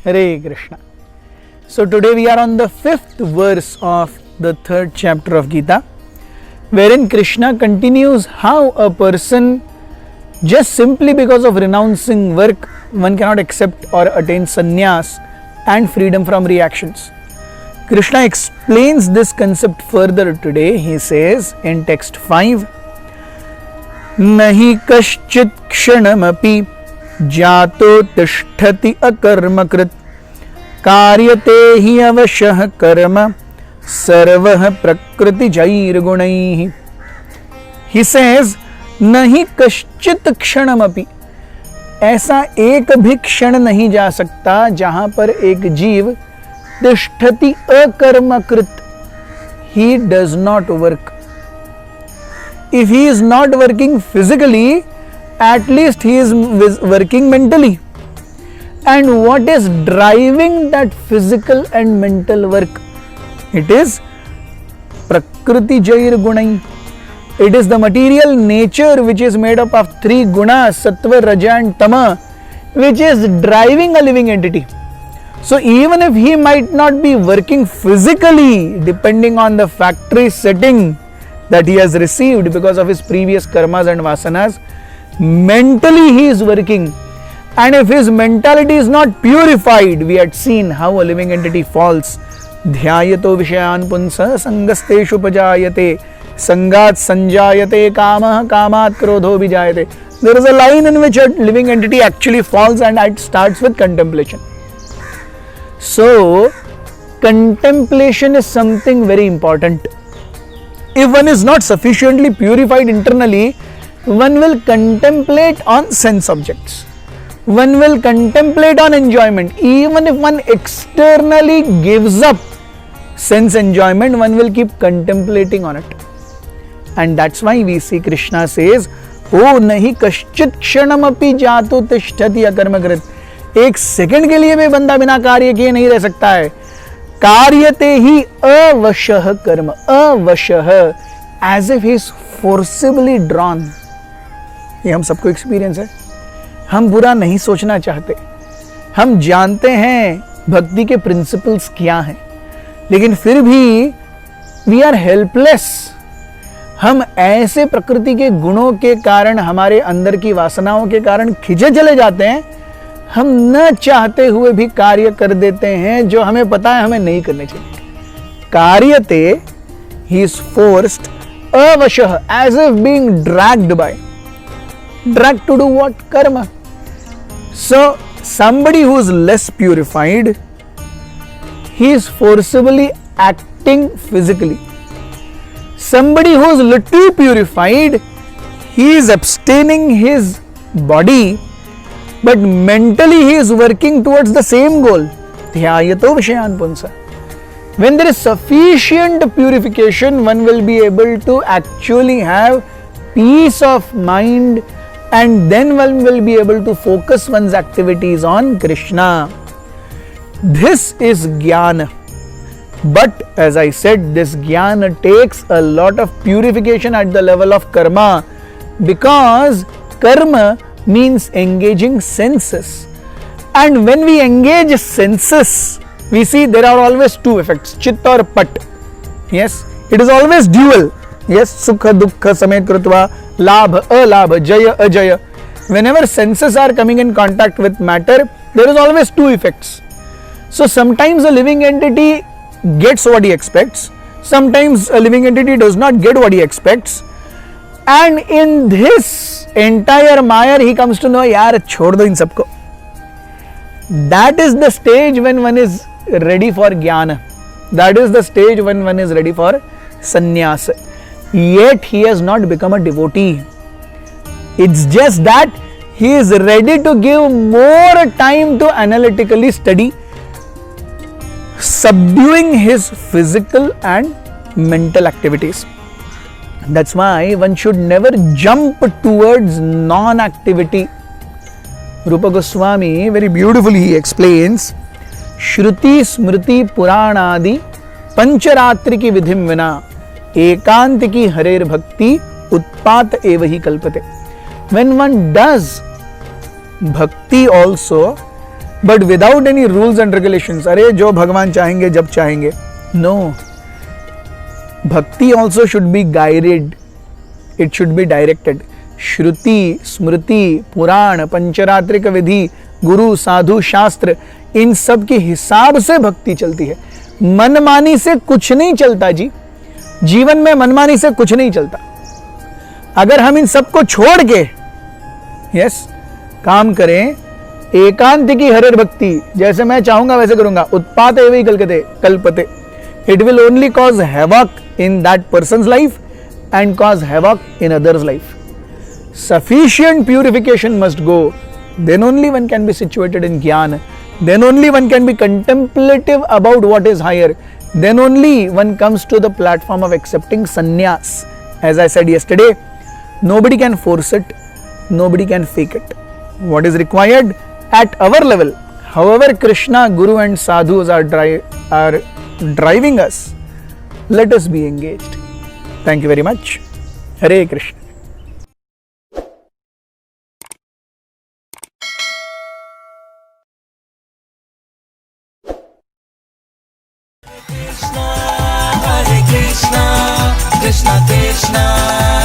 Hare Krishna. So today we are on the 5th verse of the 3rd chapter of Gita, wherein Krishna continues how a person, just simply because of renouncing work, one cannot accept or attain sannyas and freedom from reactions. Krishna explains this concept further today. He says in text 5, Nahi kaschit kshanamapi jato tishtati akarmakrit karyate hi avashah karma sarvah prakriti jair gunaihi. He says, नहीं कश्चित क्षणमपि, ऐसा एक भी क्षण नहीं जा सकता जहां पर एक जीव तिष्ठति अकर्मकृत, he does not work. If he is not working physically, at least he is working mentally. And what is driving that physical and mental work? It is prakriti jair gunai. It is the material nature which is made up of 3 gunas, sattva, raja and tama, which is driving a living entity. So even if he might not be working physically, depending on the factory setting that he has received because of his previous karmas and vasanas, mentally he is working. And if his mentality is not purified, we had seen how a living entity falls. Dhyayato vishayan punsa sangasteshu pajayate sangat sanjayate kamah kamat krodho vijayate. There is a line in which a living entity actually falls, and it starts with contemplation. So, contemplation is something very important. If one is not sufficiently purified internally, one will contemplate on sense objects. One will contemplate on enjoyment. Even if one externally gives up sense enjoyment, one will keep contemplating on it. And that's why we see Krishna says, Oh nahi kaschit kshanamapi jato tishtati akarmakrit. एक second के लिए भी बंदा बिना कार्य किए नहीं रह सकता है. कार्यते ही अवशः कर्म, अवशः, as if he is forcibly drawn. ये हम सबको एक्सपीरियंस है. हम बुरा नहीं सोचना चाहते, हम जानते हैं भक्ति के प्रिंसिपल्स क्या हैं, लेकिन फिर भी वी आर हेल्पलेस. हम ऐसे प्रकृति के गुणों के कारण, हमारे अंदर की वासनाओं के कारण खिंचे चले जाते हैं. हम न चाहते हुए भी कार्य कर देते हैं जो हमें पता है हमें नहीं करने चाहिए. कार्यते, ही इज फोर्स्ड, अवशः, as if being dragged by. Dragged to do what? कर्म. So somebody who is less purified, he is forcibly acting physically. Somebody who is little purified, he is abstaining his body, but mentally he is working towards the same goal. Dhyayato vishayan punsa. When there is sufficient purification, one will be able to actually have peace of mind, and then one will be able to focus one's activities on Krishna. This is jnana. But as I said, this jnana takes a lot of purification at the level of karma, because karma means engaging senses. And when we engage senses, we see there are always 2 effects, chit or pat. Yes, it is always dual. Yes, sukha dukkha samet krutva, labha alabha, jaya ajaya. Whenever senses are coming in contact with matter, there is always 2 effects. So sometimes a living entity gets what he expects, sometimes a living entity does not get what he expects, and in this entire mire he comes to know, yaar chhod do in sabko. That is the stage when one is ready for jnana. That is the stage when one is ready for sannyas. Yet he has not become a devotee. It's just that he is ready to give more time to analytically study, subduing his physical and mental activities. That's why one should never jump towards non-activity. Rupa Goswami very beautifully he explains, Shruti Smriti Puranadi Pancharatri ki vidhim vina एकांत की हरेर भक्ति उत्पात एव ही कल्पते. When one does bhakti also, but without any rules and regulations. अरे जो भगवान चाहेंगे जब चाहेंगे. No. Bhakti also should be guided. It should be directed. श्रुति, स्मृति, पुराण, पंचरात्रिक विधि, गुरु, साधु, शास्त्र, इन सब के हिसाब से भक्ति चलती है. मनमानी से कुछ नहीं चलता जी. जीवन में मनमानी से कुछ नहीं चलता. अगर हम इन सबको छोड़ के काम करें, एकांत की हरिर भक्ति, जैसे मैं चाहूंगा वैसे करूंगा, उत्पात एवं कल्पते, it will only cause havoc in that person's life and cause havoc in others' life. Sufficient purification must go. Then only one can be situated in jnana. Then only one can be contemplative about what is higher. Then only one comes to the platform of accepting sannyas. As I said yesterday, nobody can force it, nobody can fake it. What is required at our level, however Krishna, Guru and sadhus are driving us, let us be engaged. Thank you very much. Hare Krishna. Krishna Krishna Krishna